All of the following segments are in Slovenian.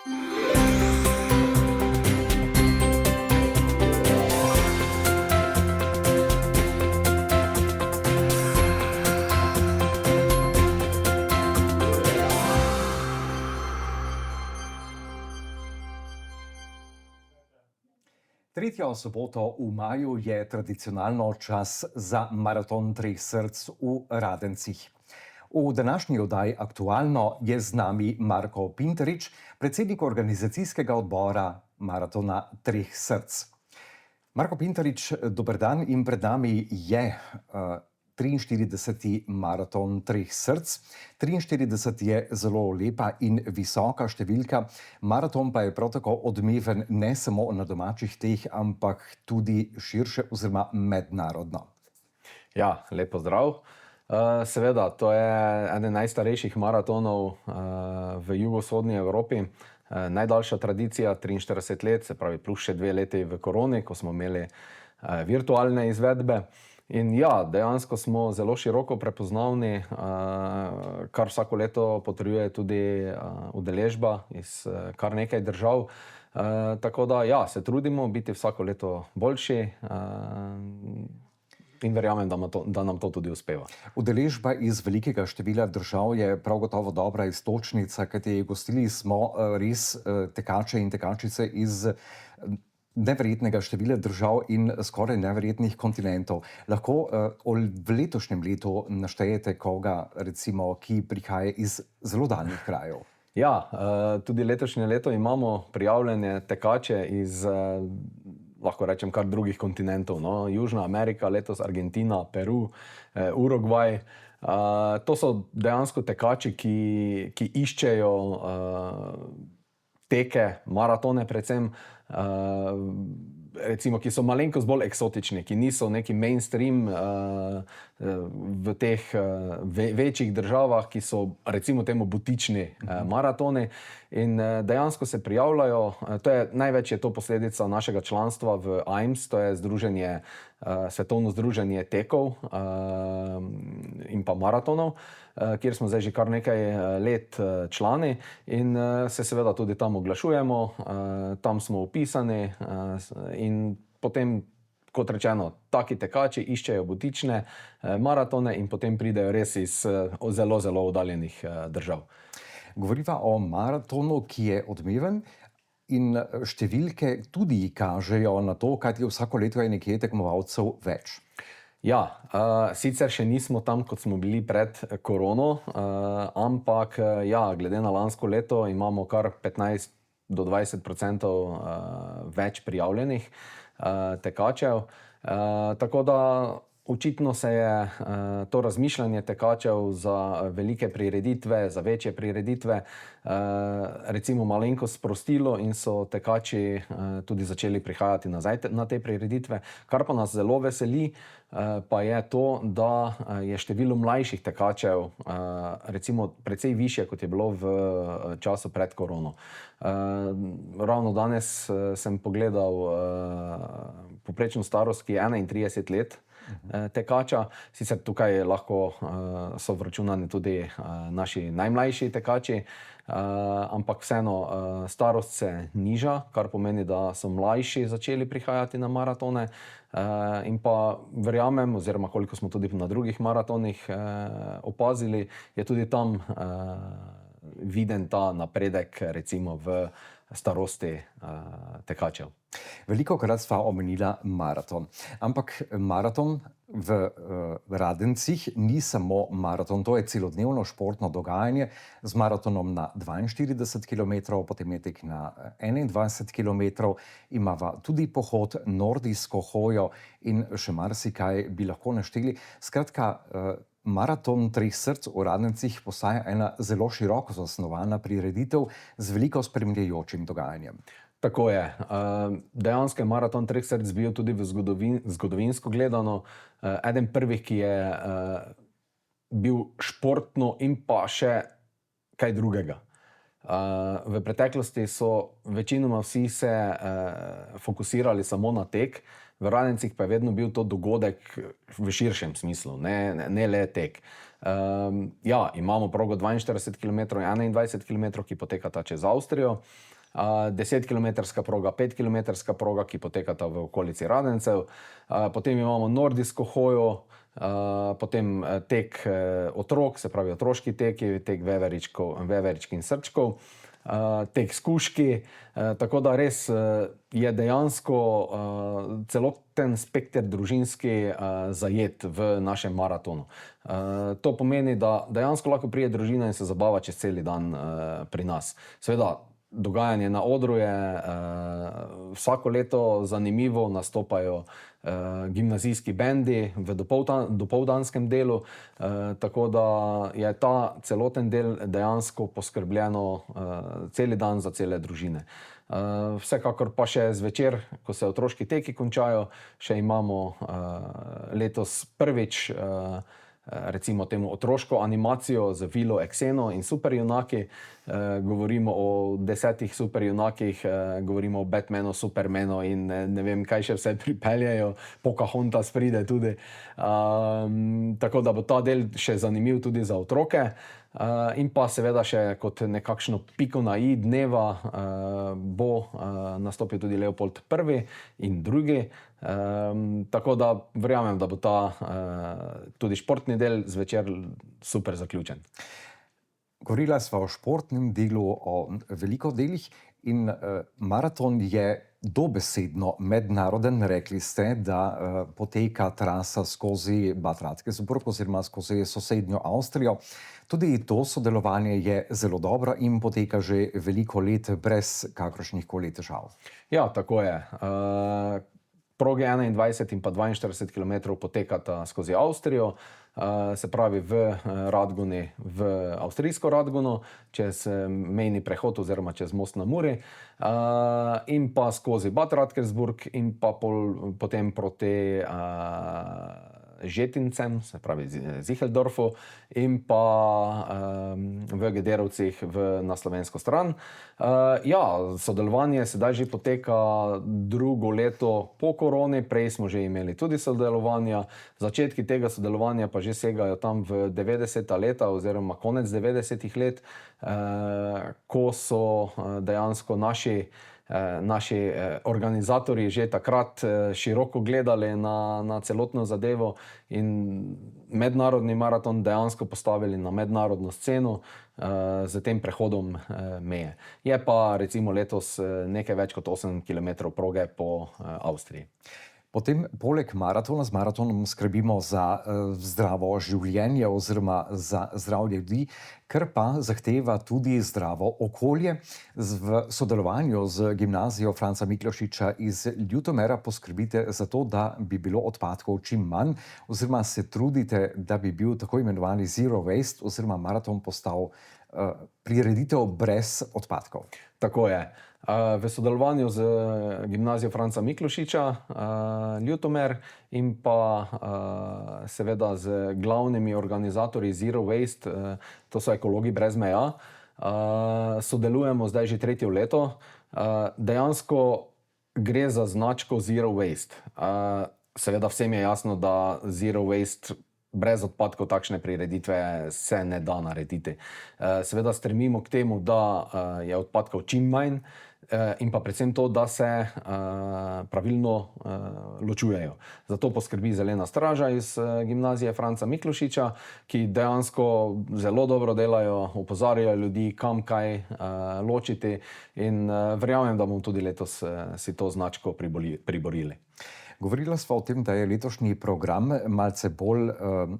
Tretjo soboto v maju je tradicionalno čas za maraton treh src v Radencih. V današnji oddaji Aktualno je z nami Marko Pinterič, predsednik organizacijskega odbora Maratona treh src. Marko Pinterič, dober dan, in pred nami je 43. maraton treh src. 43 je zelo lepa in visoka številka. Maraton pa je prav tako odmeven ne samo na domačih tleh, ampak tudi širše oziroma mednarodno. Ja, lep pozdrav. Seveda, to je eden najstarejših maratonov v jugovzhodni Evropi. Najdaljša tradicija, 43 let, se pravi plus še 2 leti v koroni, ko smo imeli virtualne izvedbe. In ja, dejansko smo zelo široko prepoznavni, kar vsako leto potrjuje tudi udeležba iz kar nekaj držav. Tako da ja, se trudimo biti vsako leto boljši in verjamem, da nam to tudi uspeva. Udeležba iz velikega števila držav je prav gotovo dobra iztočnica, kajti gostili smo res tekače in tekačice iz neverjetnega števila držav in skoraj neverjetnih kontinentov. Lahko v letošnjem letu naštejete koga, recimo, ki prihaja iz zelo daljnih krajev? Ja, tudi letošnje leto imamo prijavljene tekače iz, lahko rečem, kar drugih kontinentov. Južna Amerika, letos Argentina, Peru, Urugvaj. To so dejansko tekači, ki iščejo teke, maratone predvsem, recimo, ki so malenkost bolj eksotični, ki niso neki mainstream v teh večjih državah, ki so recimo temu butični maratoni. In dejansko se prijavljajo, največ je to posledica našega članstva v AIMS, to je svetovno združenje tekov in pa maratonov, kjer smo zdaj že kar nekaj let člani in se seveda tudi tam oglašujemo, tam smo vpisani in potem, kot rečeno, taki tekači iščejo butične maratone in potem pridejo res iz zelo, zelo oddaljenih držav. Govoriva o maratonu, ki je odmeven, in številke tudi kažejo na to, kajti vsako leto je nekje tekmovalcev več. Ja, sicer še nismo tam, kot smo bili pred korono, ampak ja, glede na lansko leto imamo kar 15 do 20% več prijavljenih tekačev. Tako da očitno se je to razmišljanje tekačev za velike prireditve, za večje prireditve, recimo malenkost sprostilo in so tekači tudi začeli prihajati nazaj na te prireditve. Kar pa nas zelo veseli, pa je to, da je število mlajših tekačev recimo precej višje, kot je bilo v času pred korono. Ravno danes sem pogledal povprečno starost, ki je 31 let tekača. Sicer tukaj lahko so vračunani tudi naši najmlajši tekači, ampak vseeno starost se niža, kar pomeni, da so mlajši začeli prihajati na maratone. In pa verjamem, oziroma koliko smo tudi na drugih maratonih opazili, je tudi tam viden ta napredek recimo v starosti tekačev. Velikokrat sva omenila maraton, ampak maraton v Radencih ni samo maraton, to je celodnevno športno dogajanje z maratonom na 42 kilometrov, potem je tek na 21 kilometrov, imava tudi pohod, nordijsko hojo in še marsikaj bi lahko našteli. Skratka, Maraton treh src v Radencih postaja ena zelo široko zasnovana prireditev z veliko spremljajočim dogajanjem. Tako je. Dejansko je maraton treh src bil tudi zgodovinsko gledano eden prvih, ki je bil športno in pa še kaj drugega. V preteklosti so večinoma vsi se fokusirali samo na tek, v Radencih pa je vedno bil to dogodek v širšem smislu, ne le tek. Ja, imamo progo 42 km in 21 km, ki potekata čez Avstrijo, 10-kilometrska proga, 5-kilometrska proga, ki potekata v okolici Radencev, potem imamo nordijsko hojo, potem tek otrok, se pravi otroški tek veveričk in srčkov, tek skuški, tako da res je dejansko celoten spekter družinski zajet v našem maratonu. To pomeni, da dejansko lahko pride družina in se zabava čez celi dan pri nas. Seveda, dogajanje na odru je vsako leto zanimivo, nastopajo gimnazijski bendi v dopoldanskem delu, tako da je ta celoten del dejansko poskrbljeno celi dan za cele družine. Vsekakor pa še zvečer, ko se otroški teki končajo, še imamo letos prvič recimo temu otroško animacijo z Vilo, Ekseno in superjunaki. Govorimo o 10 superjunakih, govorimo o Batmanu, Supermanu in ne vem, kaj še vse pripeljejo, Pocahontas pride tudi. Tako da bo ta del še zanimiv tudi za otroke. In pa seveda še kot nekakšno piko na i dneva bo nastopil tudi Leopold I. in II. Tako da verjamem, da bo ta tudi športni del zvečer super zaključen. Govorila sva o športnem delu, o veliko delih in maraton je dobesedno mednaroden. Rekli ste, da poteka trasa skozi Bad Radkersburg oziroma skozi sosednjo Avstrijo. Tudi to sodelovanje je zelo dobro in poteka že veliko let brez kakršnihkoli težav. Ja, tako je. Proge 21 in pa 42 km potekata skozi Avstrijo, se pravi v Radgoni, v avstrijsko Radgono, čez mejni prehod oziroma čez most na Muri, in pa skozi Bad Radkersburg in pa potem proti Žetincem, se pravi Zicheldorfu, in pa v Gederovcih na slovensko stran. Ja, sodelovanje sedaj že poteka drugo leto po koroni, prej smo že imeli tudi sodelovanja. Začetki tega sodelovanja pa že segajo tam v 90-ta leta oziroma konec 90-ih let, ko so dejansko naši organizatorji že takrat široko gledali na celotno zadevo in mednarodni maraton dejansko postavili na mednarodno sceno z tem prehodom meje. Je pa recimo letos nekaj več kot 8 km proge po Avstriji. Potem, poleg maratona, z maratonom skrbimo za zdravo življenje oziroma za zdravje ljudi, kar pa zahteva tudi zdravo okolje. V sodelovanju z gimnazijo Franca Miklošiča iz Ljutomera poskrbite za to, da bi bilo odpadkov čim manj, oziroma se trudite, da bi bil tako imenovani zero waste oziroma maraton postal prireditev brez odpadkov. Tako je. V sodelovanju z gimnazijo Franca Miklošiča, Ljutomer, in pa seveda z glavnimi organizatorji Zero Waste, to so Ekologi brez meja, sodelujemo zdaj že tretje leto. Dejansko gre za značko Zero Waste. Seveda vsem je jasno, da Zero Waste brez odpadkov takšne prireditve se ne da narediti. Seveda stremimo k temu, da je odpadkov čim manj in pa predvsem to, da se pravilno ločujejo. Zato poskrbi Zelena straža iz gimnazije Franca Miklošiča, ki dejansko zelo dobro delajo, opozarjajo ljudi, kam kaj ločiti, in verjamem, da bomo tudi letos si to značko priborili. Govorila sva o tem, da je letošnji program malce bolj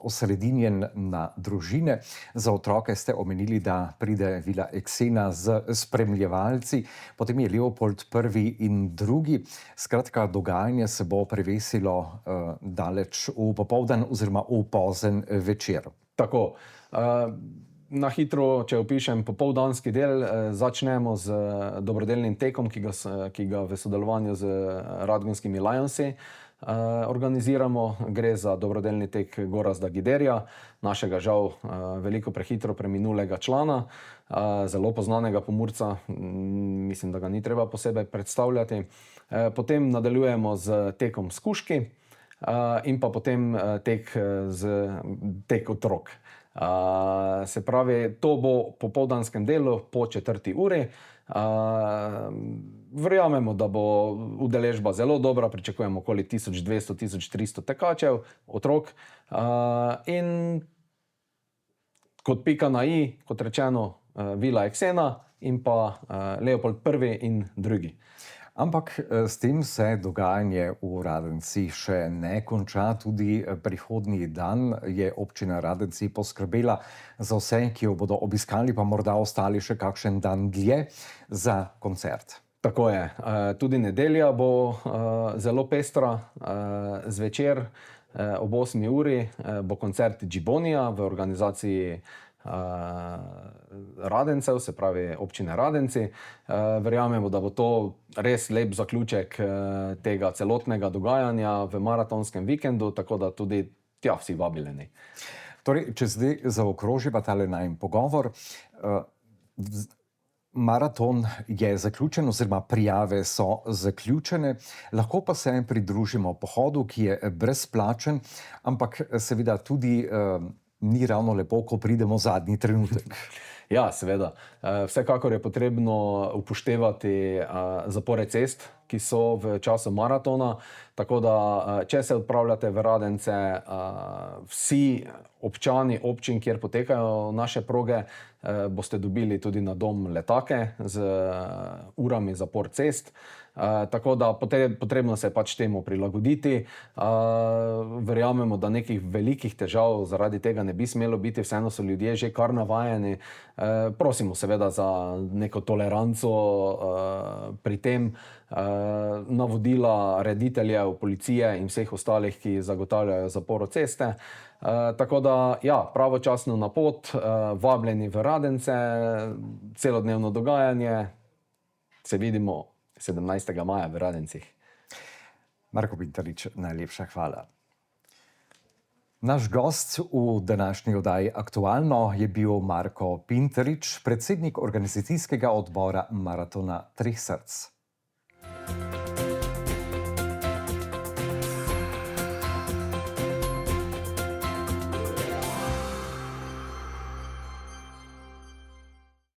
osredinjen na družine. Za otroke ste omenili, da pride Vila Eksena z spremljevalci, potem je Leopold I. in II. Skratka, dogajanje se bo prevesilo daleč v popoldan oziroma v pozen večer. Tako. Na hitro, če opišem popoldanski del, začnemo z dobrodelnim tekom, ki ga v sodelovanju z radgonskimi Lionsi organiziramo. Gre za dobrodelni tek Gorazda Giderja, našega žal veliko prehitro preminulega člana, zelo poznanega Pomurca, mislim, da ga ni treba posebej predstavljati. Potem nadaljujemo z tekom s kužki in pa potem tek otrok. Se pravi, to bo v popoldanskem delu po 4. uri. Verjamemo, da bo udeležba zelo dobra, pričakujemo okoli 1200-1300 tekačev, otrok. In kot pika na i, kot rečeno, Vila Eksena in pa Leopold I. in II. Ampak s tem se dogajanje v Radencih še ne konča. Tudi prihodnji dan je občina Radenci poskrbela za vse, ki jo bodo obiskali, pa morda ostali še kakšen dan dlje za koncert. Tako je. Tudi nedelja bo zelo pestra. Zvečer ob 8. uri bo koncert Džibonija v organizaciji Radencev, se pravi občine Radenci. Verjamemo, da bo to res lep zaključek tega celotnega dogajanja v maratonskem vikendu, tako da tudi tja vsi vabljeni. Torej, če zdaj zaokroživa tale najin pogovor, maraton je zaključen oziroma prijave so zaključene, lahko pa se pridružimo pohodu, ki je brezplačen, ampak seveda tudi ni ravno lepo, ko pridemo zadnji trenutek. Ja, seveda. Vsekakor je potrebno upoštevati zapore cest, ki so v času maratona, tako da če se odpravljate v Radence, vsi občani občin, kjer potekajo naše proge, boste dobili tudi na dom letake z urami zapor cest. Tako da potrebno se je pač temu prilagoditi. Verjamemo, da nekih velikih težav zaradi tega ne bi smelo biti, vseeno so ljudje že kar navajeni. Prosimo seveda za neko toleranco pri tem, navodila rediteljev, policije in vseh ostalih, ki zagotavljajo zaporo ceste. Tako da, ja, pravočasno na pot, vabljeni v Radence, celodnevno dogajanje, se vidimo 17. maja v Radencih. Marko Pintarič, najlepša hvala. Naš gost v današnji oddaji Aktualno je bil Marko Pintarič, predsednik organizacijskega odbora Maratona Treh src.